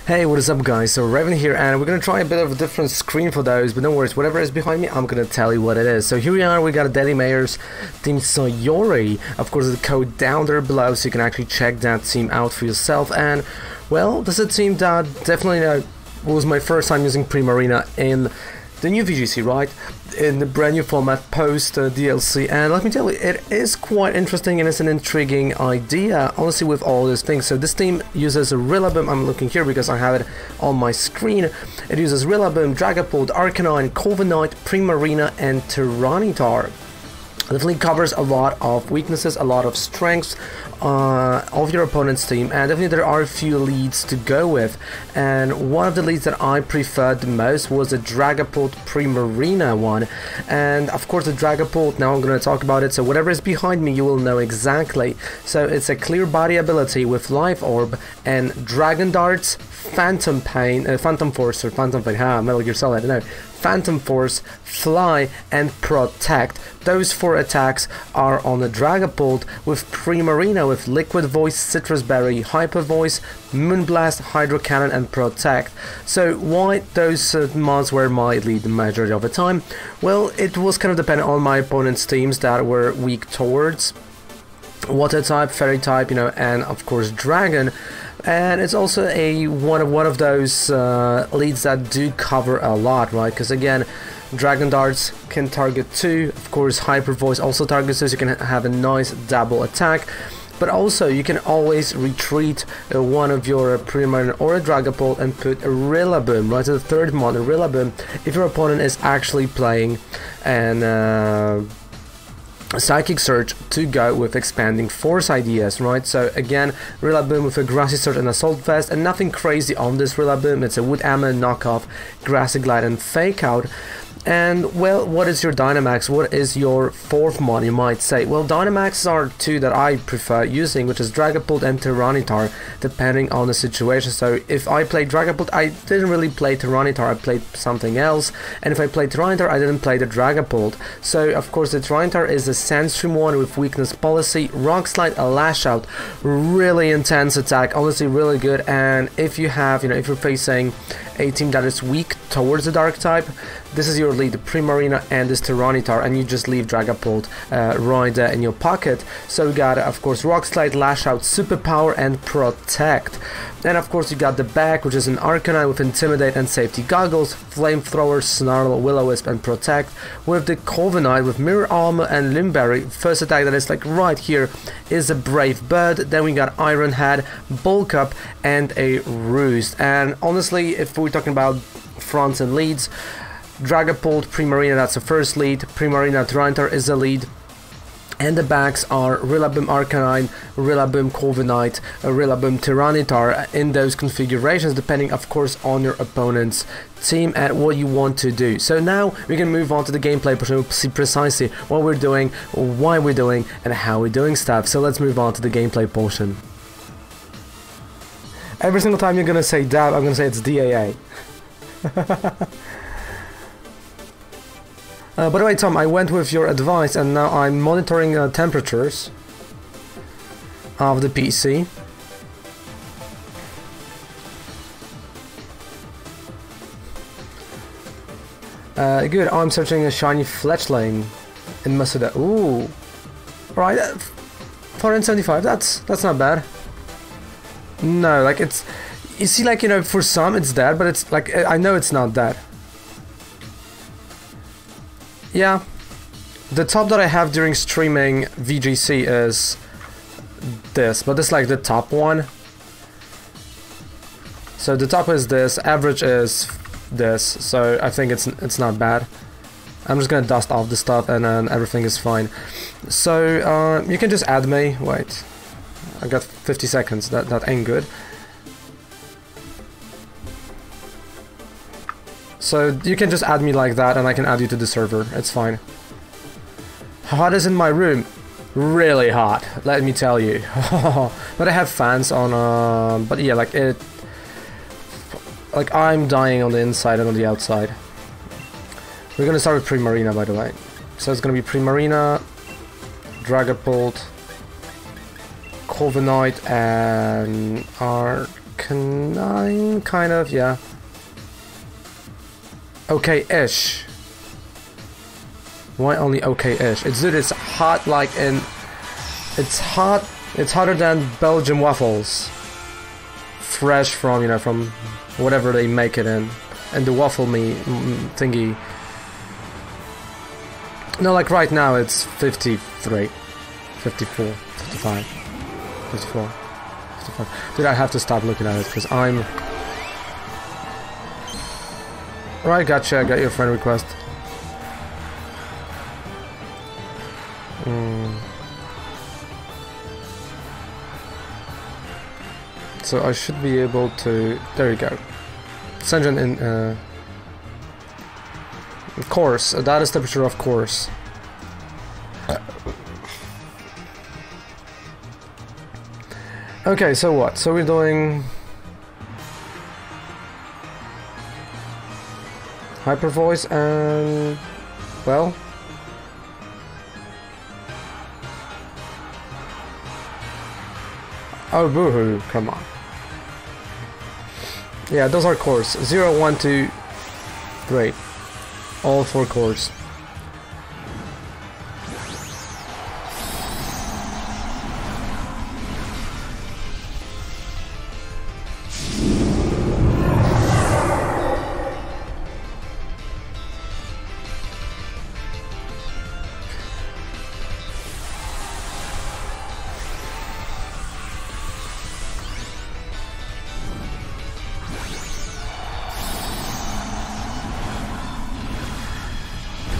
Hey, what is up guys? So Raven here, and we're gonna try a bit of a different screen for those, but don't worry, whatever is behind me, I'm gonna tell you what it is. So here we are, we got a Daily Mayor's team youre. Of course, the code down there below, so you can actually check that team out for yourself. And well, this is a team that definitely was my first time using Primarina in the new VGC, right? In the brand new format post DLC, and let me tell you, it is quite interesting and it's an intriguing idea, honestly, with all these things. So this team uses a Rillaboom. I'm looking here because I have it on my screen. It uses Rillaboom, Dragapult, Arcanine, Corviknight, Primarina, and Tyranitar. Definitely covers a lot of weaknesses, a lot of strengths of your opponent's team, and definitely there are a few leads to go with. And one of the leads that I preferred the most was the Dragapult Primarina one. And of course the Dragapult, now I'm going to talk about it, so whatever is behind me you will know exactly. So it's a clear body ability with Life Orb and Dragon Darts, Phantom Pain, Phantom Force, or Phantom Pain, Metal Gear Solid, I don't know. Phantom Force, Fly, and Protect. Those 4 attacks are on the Dragapult, with Primarina with Liquid Voice, Citrus Berry, Hyper Voice, Moonblast, Hydro Cannon, and Protect. So why those mods were my lead the majority of the time? Well, it was kind of dependent on my opponent's teams that were weak towards Water type, Fairy type, you know, and of course Dragon. And it's also one of those leads that do cover a lot, right? Because again, Dragon Darts can target 2, of course Hyper Voice also targets 2, so you can have a nice double attack. But also you can always retreat one of your Primarina or a Dragapult and put a Rillaboom, right? So the third mod, a Rillaboom, if your opponent is actually playing an Psychic Surge to go with Expanding Force ideas, right? So again, Rillaboom with a Grassy Surge and Assault Vest, and nothing crazy on this Rillaboom. It's a Wood Ammo knockoff, Grassy Glide, and Fake Out. And well, what is your Dynamax? What is your 4th mod, you might say? Well, Dynamaxes are 2 that I prefer using, which is Dragapult and Tyranitar, depending on the situation. So if I played Dragapult, I didn't really play Tyranitar, I played something else. And if I played Tyranitar, I didn't play the Dragapult. So of course the Tyranitar is a Sandstream one with Weakness Policy, Rock Slide, a Lash Out, really intense attack, honestly really good. And if you have, you know, if you're facing a team that is weak towards the Dark type, this is your lead, Primarina and this Tyranitar, and you just leave Dragapult right there in your pocket. So we got, of course, Rock Slide, Lash Out, Superpower, and Protect. And of course you got the back, which is an Arcanine with Intimidate and Safety Goggles, Flamethrower, Snarl, Will-O-Wisp, and Protect, with the Corviknight with Mirror Armor and Limberry. First attack that is like right here is a Brave Bird. Then we got Iron Head, Bulk Up, and a Roost. And honestly, if we're talking about fronts and leads, Dragapult, Primarina, that's the first lead, Primarina, Tyranitar is the lead, and the backs are Rillaboom, Arcanine, Rillaboom, Corviknight, Rillaboom, Tyranitar in those configurations, depending of course on your opponent's team and what you want to do. So now we can move on to the gameplay portion, we'll see precisely what we're doing, why we're doing, and how we're doing stuff. So let's move on to the gameplay portion. Every single time you're gonna say dab, I'm gonna say it's DAA. By the way, Tom, I went with your advice and now I'm monitoring temperatures of the PC. Good, I'm searching a shiny Fletchling in Masuda. Ooh, right, 475, that's not bad. No, like it's, you see, like, you know, for some it's dead, but it's like, I know it's not dead. Yeah, the top that I have during streaming VGC is this, but it's like the top one. So the top is this, average is this, so I think it's not bad. I'm just gonna dust off the stuff and then everything is fine. So you can just add me. Wait, I got 50 seconds, that ain't good. So you can just add me like that and I can add you to the server, it's fine. How hot is in my room? Really hot, let me tell you. But I have fans on, but yeah, like I'm dying on the inside and on the outside. We're gonna start with Primarina, by the way. So it's gonna be Primarina, Dragapult, Corviknight, and Corviknight, kind of, yeah. Okay-ish. Why only okay-ish? It's hot like in... It's hot. It's hotter than Belgian waffles. Fresh from, you know, from whatever they make it in. And the waffle thingy. No, like right now it's 53. 54. 55. 54. 55. Dude, I have to stop looking at it because I'm... Right, gotcha. I got your friend request. So I should be able to... There you go. Send in course. That is temperature of course. Okay, so what? So we're doing... Hyper voice and... Well... Oh, boohoo, come on. Yeah, those are cores. 0, 1, 2, 3. All 4 cores.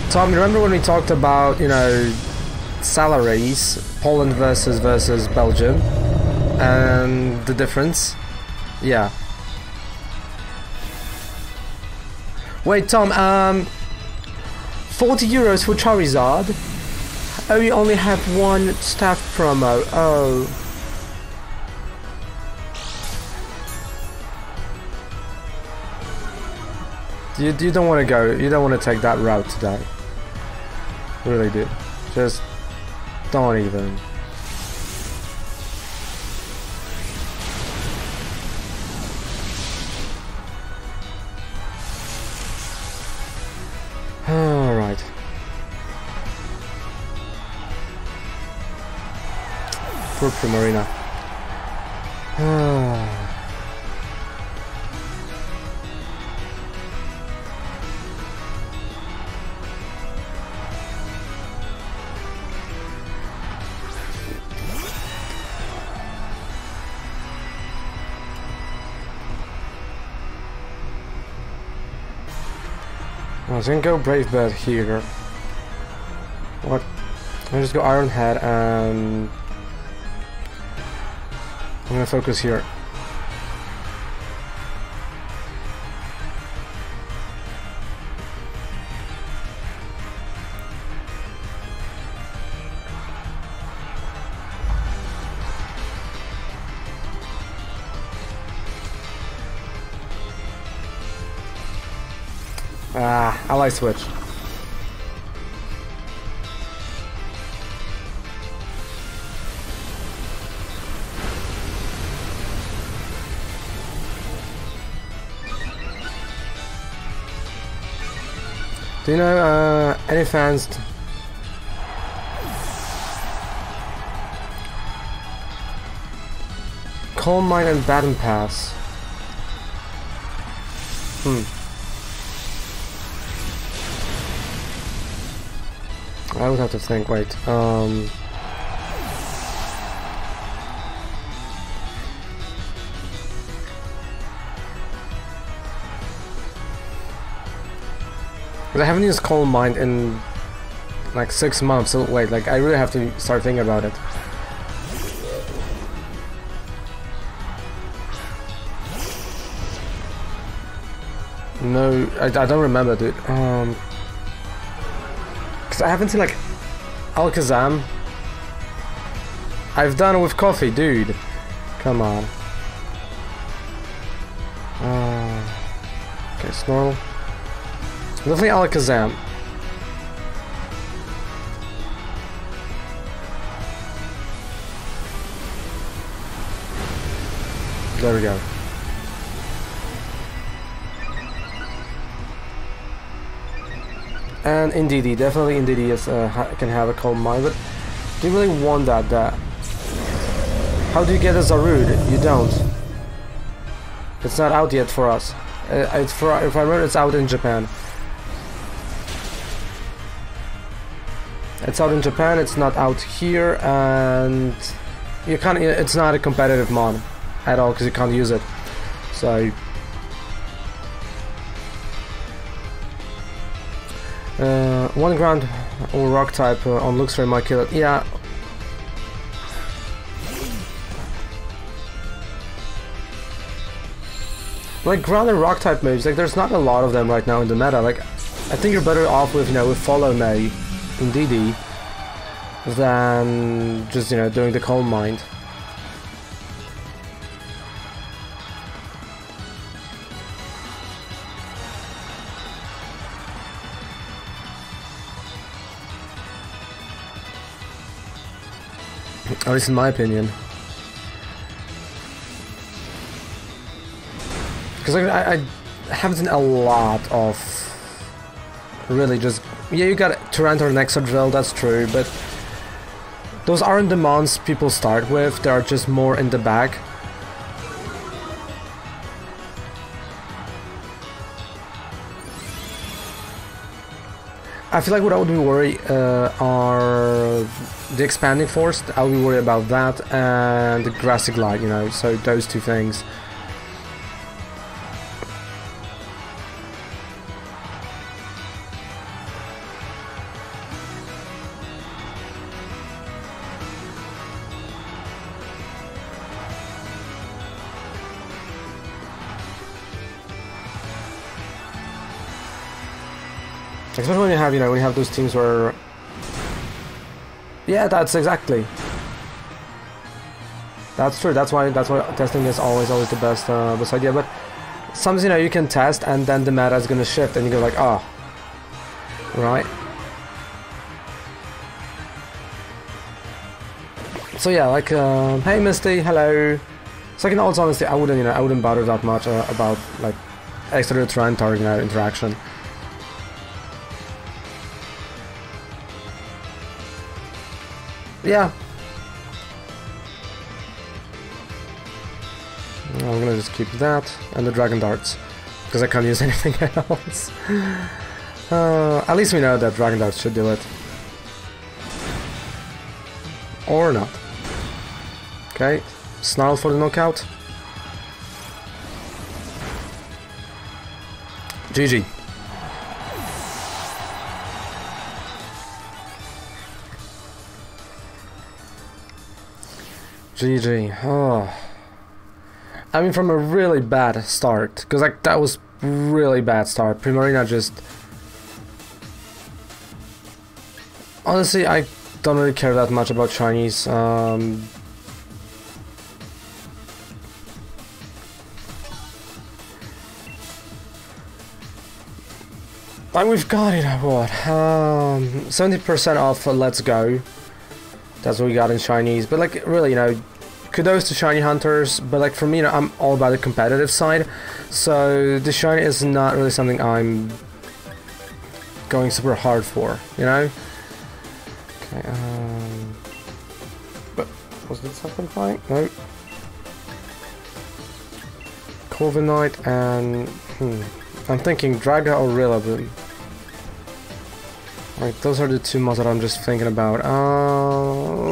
Tom, remember when we talked about, you know, salaries, Poland versus Belgium, and the difference? Yeah. Wait, Tom, 40 euros for Charizard? Oh, you only have one staff promo. Oh. You don't want to go, you don't want to take that route today. Really do. Just don't even. Alright. Poor Primarina. I was gonna go Brave Bird here. What? I'll just go Iron Head and I'm gonna focus here. Ah, ally switch. Do you know any fans? Coal Mine and Baton Pass. I would have to think, wait, I haven't used Coal Mine in like 6 months, so wait, like I really have to start thinking about it. No, I don't remember, dude. Cause I haven't seen like Alakazam. I've done it with coffee, dude. Come on. Okay, Snorlax. Definitely Alakazam. There we go. And Indeedee, definitely Indeedee is, can have a Calm Mind, but do you really want that? How do you get a Zarude? You don't. It's not out yet for us. If I remember, it's out in Japan. It's out in Japan, it's not out here, and you can't. It's not a competitive mod at all because you can't use it. So one ground or rock type on Luxray might kill it. Yeah. Like ground and rock type moves, like there's not a lot of them right now in the meta. Like I think you're better off with, you know, with Follow May in DD than just, you know, doing the Calm Mind. At least in my opinion. Because I haven't seen a lot of really just... Yeah, you got Tyranitar and Exodrill, that's true, but those aren't the mons people start with, they are just more in the bag. I feel like what I would be worried are the Expanding Force. I would be worried about that and the Grassy Glide, you know, so those two things. Especially when you have, you know, when you have those teams where... Yeah, that's exactly. That's true, that's why testing is always the best idea, but sometimes, you know, you can test and then the meta is gonna shift and you go like, oh, right. So yeah, like, hey Misty, hello. So like in all honesty, I wouldn't bother that much about like extra Tyranitar, you know, interaction. Yeah. I'm gonna just keep that and the Dragon Darts because I can't use anything else. At least we know that Dragon Darts should do it. Or not. Okay, Snarl for the knockout. GG. GG. Oh. I mean, from a really bad start, because like that was really bad start. Primarina just... Honestly, I don't really care that much about Chinese. Like we've got it at what? 70% off for Let's Go. That's what we got in Chinese. But like really, you know, kudos to shiny hunters. But like for me, you know, I'm all about the competitive side. So the shiny is not really something I'm going super hard for, you know. Okay. But was it something fine? No. Corviknight and I'm thinking Draga or Rillaboom. Right, those are the two mods that I'm just thinking about.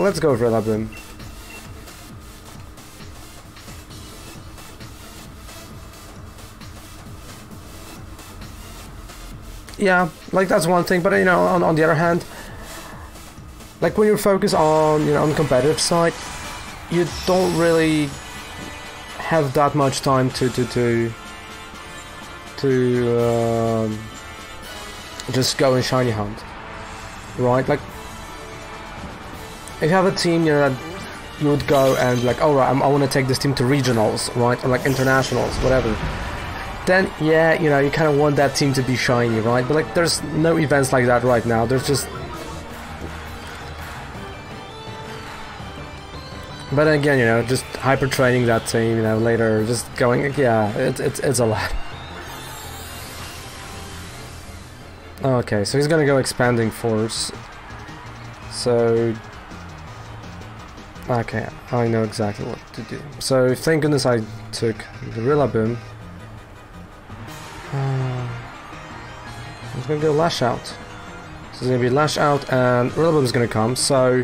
Let's go with Rillaboom. Yeah, like that's one thing, but you know, on the other hand, like when you focus on, you know, on the competitive side, you don't really have that much time to just go and shiny hunt, right? Like if you have a team, you know, that you would go and like, oh right, I want to take this team to regionals, right, or like internationals, whatever. Then yeah, you know, you kind of want that team to be shiny, right? But like there's no events like that right now. There's just... But again, you know, just hyper training that team, you know, later, just going, yeah, it's a lot. Okay, so he's gonna go expanding force. So... Okay, I know exactly what to do. So thank goodness I took the Rillaboom. I'm gonna go Lash Out. So it's gonna be Lash Out and Rillaboom is gonna come, so...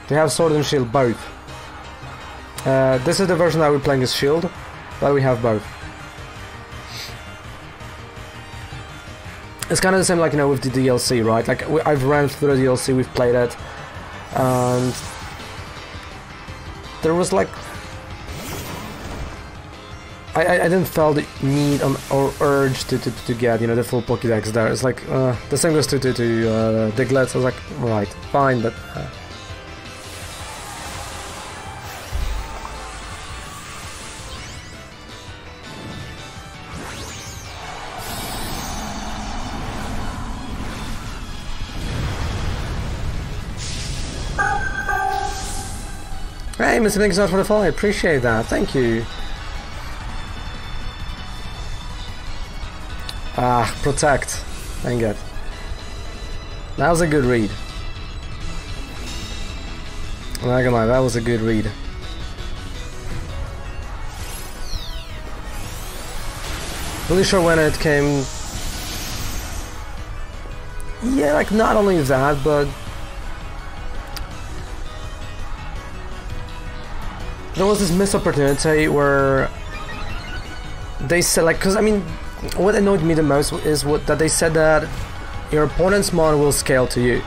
They have Sword and Shield both. This is the version that we're playing as Shield, but we have both. It's kind of the same, like, you know, with the DLC, right? Like, I've ran through the DLC, we've played it, and there was like... I didn't feel the need or urge to get, you know, the full Pokédex there. It's like, the same goes to Diglett. I was like, right, fine, but... Hey, Mr. Thank you so much for the follow, I appreciate that, thank you. Ah, Protect. Dang it. That was a good read. I'm not gonna lie, that was a good read. Really sure when it came... Yeah, like, not only that, but... There was this missed opportunity where they said, like, because I mean, what annoyed me the most is that they said that your opponent's mon will scale to you.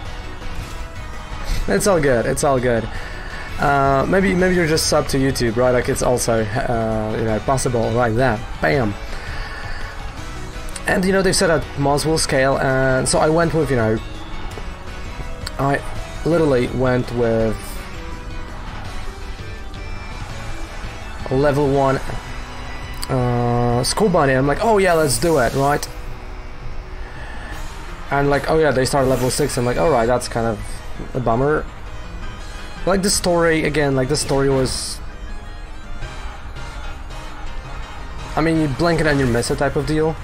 It's all good. It's all good. Maybe you're just sub to YouTube, right? Like it's also you know, possible like that. Bam. And you know they said that mons will scale, and so I went with, you know, I literally went with level 1 School Bunny. I'm like, oh yeah, let's do it, right? And like, oh yeah, they start level 6. I'm like, alright, that's kind of a bummer. Like the story, again, like the story was... I mean, you blink it and you miss it type of deal.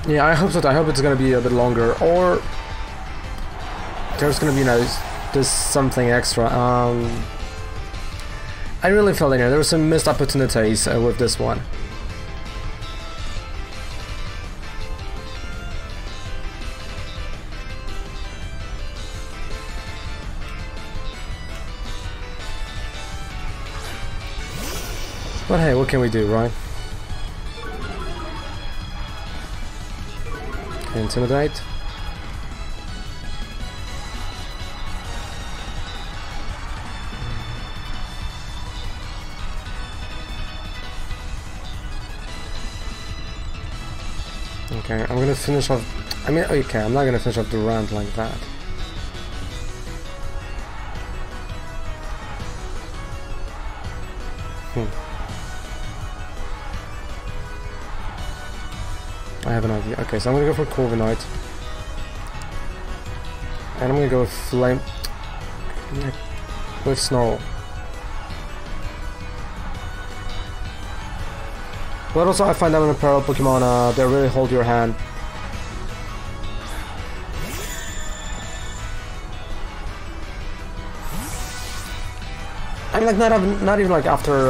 Yeah, I hope so. I hope it's gonna be a bit longer, or there's gonna be, you know, there's something extra. I really felt, you know, there were some missed opportunities with this one. But hey, what can we do, right? Intimidate. Okay, I'm gonna finish off... I mean, okay, I'm not gonna finish off the round like that. I have an idea. Okay, so I'm gonna go for Corviknight. And I'm gonna go with Flame... with Snarl. But also I find that in a parallel Pokemon, they really hold your hand. I mean, like not even like after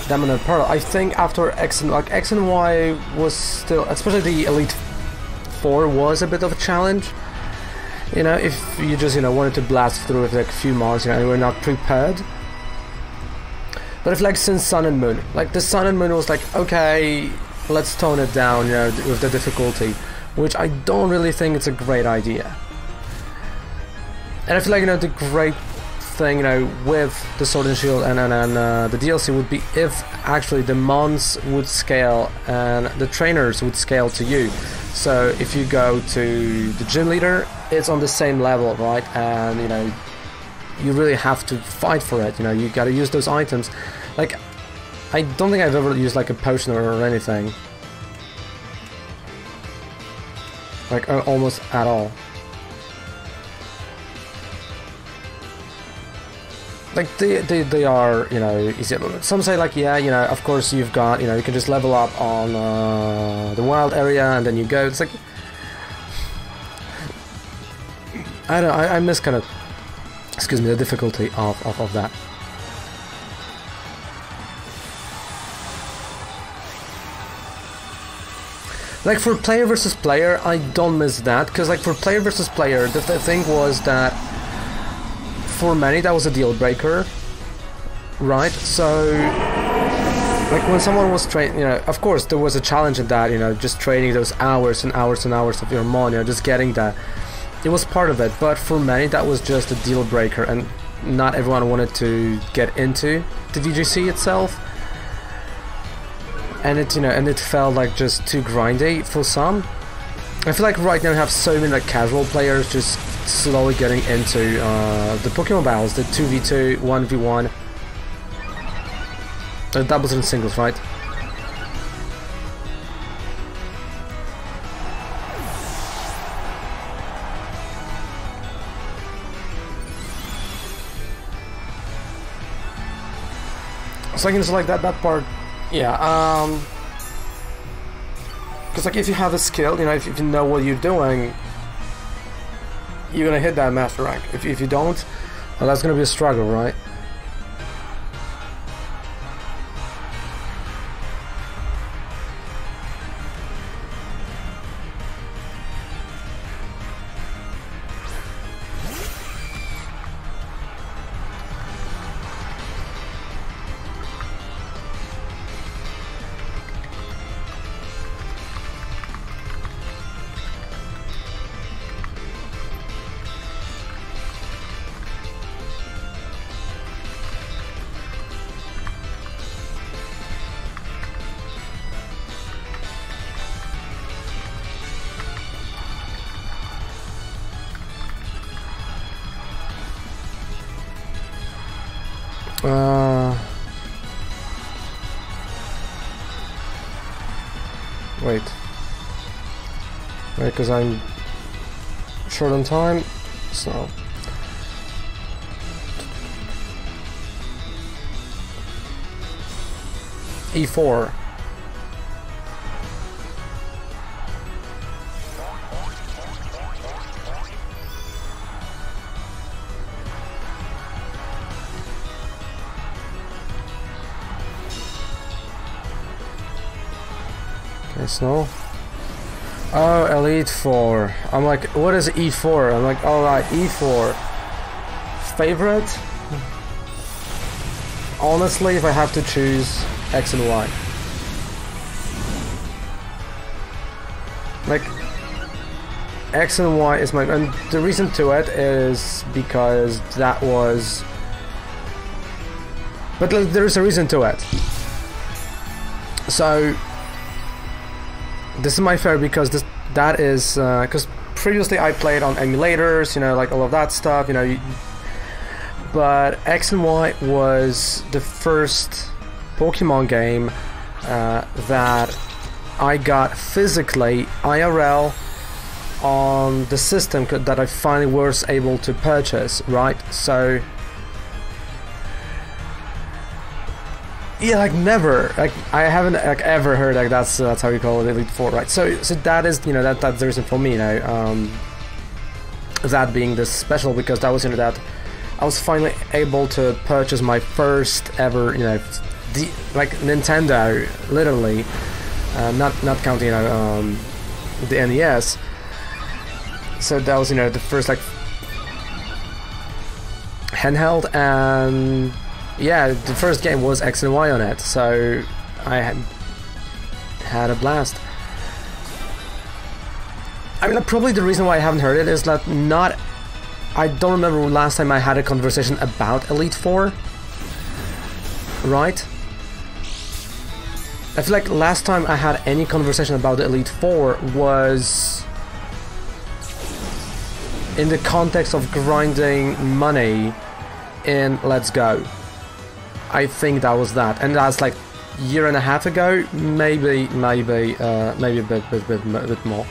Diamond and Pearl. I think after X and Y was still, especially the Elite Four, was a bit of a challenge. You know, if you just, you know, wanted to blast through with like a few mons, you know, and you were not prepared. But if like since Sun and Moon, like the Sun and Moon was like, okay, let's tone it down, you know, with the difficulty, which I don't really think it's a great idea. And I feel like, you know, the great thing, you know, with the Sword and Shield and the DLC would be if actually the mons would scale and the trainers would scale to you. So if you go to the gym leader, it's on the same level, right? And you know, you really have to fight for it. You know, you gotta use those items. Like, I don't think I've ever used like a potion or anything, like almost at all. like they are, you know, easy. Some say like, yeah, you know, of course you've got, you know, you can just level up on the wild area and then you go. It's like, I don't know, I miss kind of, excuse me, the difficulty of that. Like for player versus player, I don't miss that, because like for player versus player, the thing was that for many that was a deal breaker, right? So like when someone was training, you know, of course there was a challenge in that, you know, just training those hours and hours and hours of your mon, you know, just getting that. It was part of it, but for many that was just a deal breaker, and not everyone wanted to get into the VGC itself. And it, you know, and it felt like just too grindy for some. I feel like right now we have so many like casual players just slowly getting into the Pokemon battles, the 2v2, 1v1. Doubles and singles, right? So I can just like that part. Yeah, because like if you have a skill, you know, if you know what you're doing, you're gonna hit that master rank. If you don't, well, that's gonna be a struggle, right? Wait, because I'm short on time, so... E4. Okay, Snow. Oh, Elite 4. I'm like, what is E4? I'm like, alright, E4. Favorite? Honestly, if I have to choose X and Y. Like, X and Y is my... And the reason to it is because that was... But there is a reason to it. So... This is my favorite because that is because previously I played on emulators, you know, like all of that stuff, you know. But X and Y was the first Pokemon game that I got physically IRL on the system that I finally was able to purchase, right? So. Yeah, like never. Like I haven't like ever heard like that's how you call it Elite Four, right? So that is, you know, that's the reason for me, you know, that being this special, because that was, you know, that I was finally able to purchase my first ever, you know, like Nintendo, literally, not counting, you know, the NES. So that was, you know, the first like handheld, and yeah, the first game was X and Y on it, so I had a blast. I mean, probably the reason why I haven't heard it is that I don't remember last time I had a conversation about Elite Four, right? I feel like last time I had any conversation about the Elite Four was in the context of grinding money in Let's Go. I think that was that, and that's like a year and a half ago, maybe a bit more.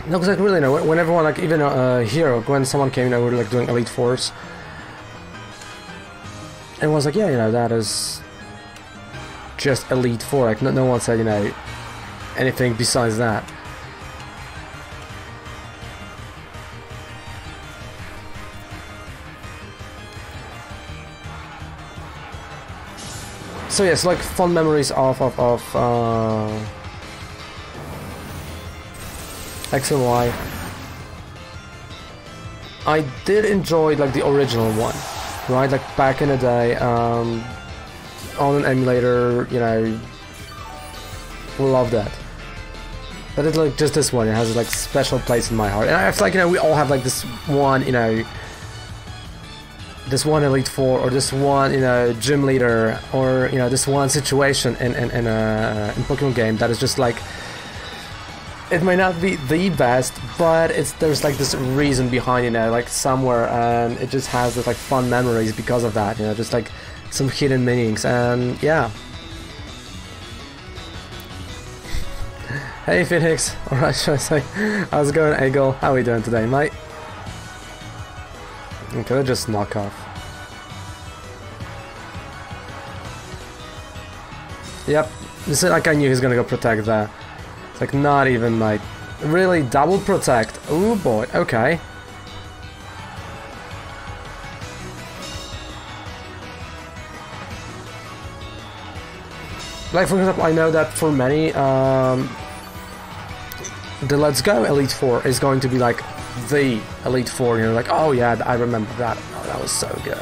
No, because like really, when everyone like even here when someone came, we were like doing Elite Fours, and was like, yeah, that is just Elite Four. Like no one said anything besides that. So yes, like fond memories of X and Y. I did enjoy like the original one, right? Like back in the day, on an emulator, love that. But it's like just this one. It has like special place in my heart, and I feel like we all have like this one, this one Elite Four, or this one, gym leader, or this one situation in Pokemon game that is just like, it may not be the best, but there's like this reason behind like somewhere, and it just has this like fun memories because of that, just like some hidden meanings, and yeah. Hey Phoenix, alright, should I say, how's it going, Eagle? How are we doing today, mate? Okay, just knock off. Yep, this is like I knew he's gonna go protect that. It's like not even like really double protect. Oh boy, okay. Like for example, I know that for many, the Let's Go Elite Four is going to be like the Elite Four, like, oh yeah, I remember that. Oh, that was so good.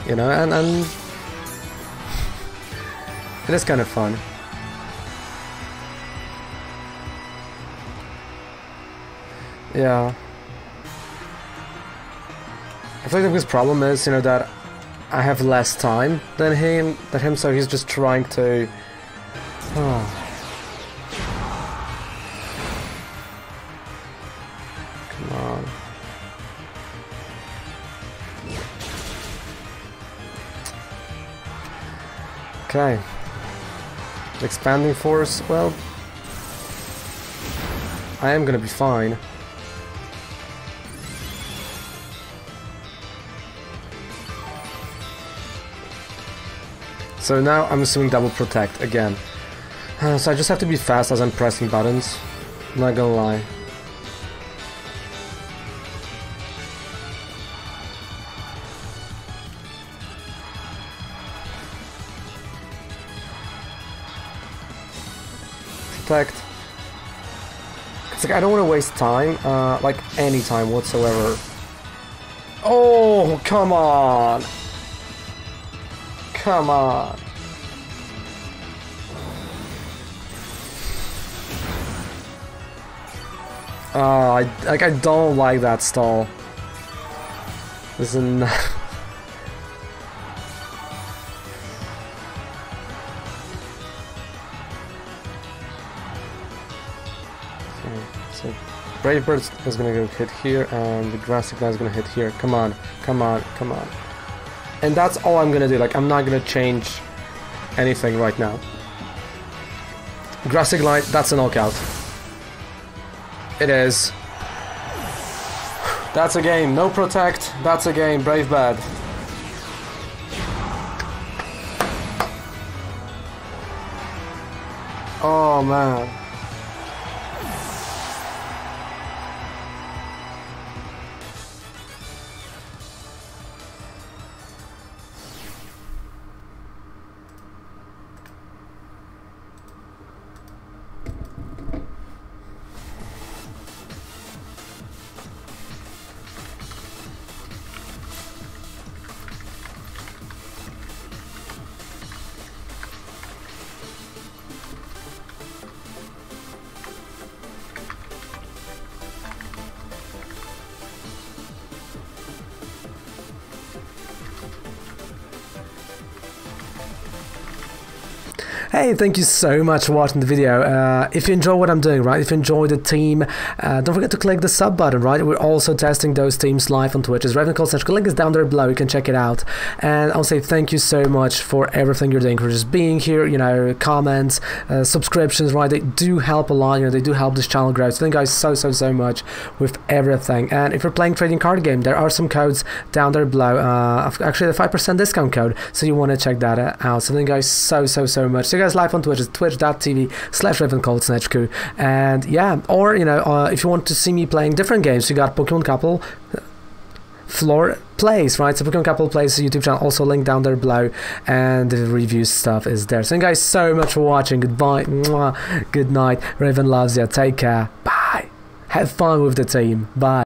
And it is kind of fun. Yeah. I feel like his problem is, that I have less time than him, so he's just trying to... Oh. Okay. Expanding force, well, I am gonna be fine. So now I'm assuming double protect again. So I just have to be fast as I'm pressing buttons. I'm not gonna lie. Protect. It's like I don't want to waste time, like any time whatsoever. Oh, come on! Come on! I don't like that stall. This is not. So Brave Bird is gonna go hit here, and the Grass Ignite is gonna hit here. Come on, come on, come on. And that's all I'm gonna do. Like, I'm not gonna change anything right now. Grass Ignite, that's a knockout. It is. That's a game. No protect. That's a game. Brave Bad. Oh man. Hey, thank you so much for watching the video. If you enjoy what I'm doing, right, if you enjoy the team, don't forget to click the sub button, right? We're also testing those teams live on Twitch. It's Ravenclaw. The link is down there below. You can check it out. And I'll say thank you so much for everything you're doing, for just being here, you know, comments, subscriptions, right? They do help a lot, you know, they do help this channel grow. So thank you guys so much with everything. And if you're playing trading card game, there are some codes down there below. Actually, the 5% discount code, so you want to check that out. So thank you guys so much. See you guys live on Twitch. It's twitch.tv/RavenColdSnatchQ. And yeah, or you know, if you want to see me playing different games, you got Pokemon Couple Floor Plays, right? So Pokemon Couple Plays YouTube channel, also linked down there below, and the review stuff is there. So thank you guys so much for watching. Goodbye, mwah, good night. Raven loves you. Take care. Bye. Have fun with the team. Bye.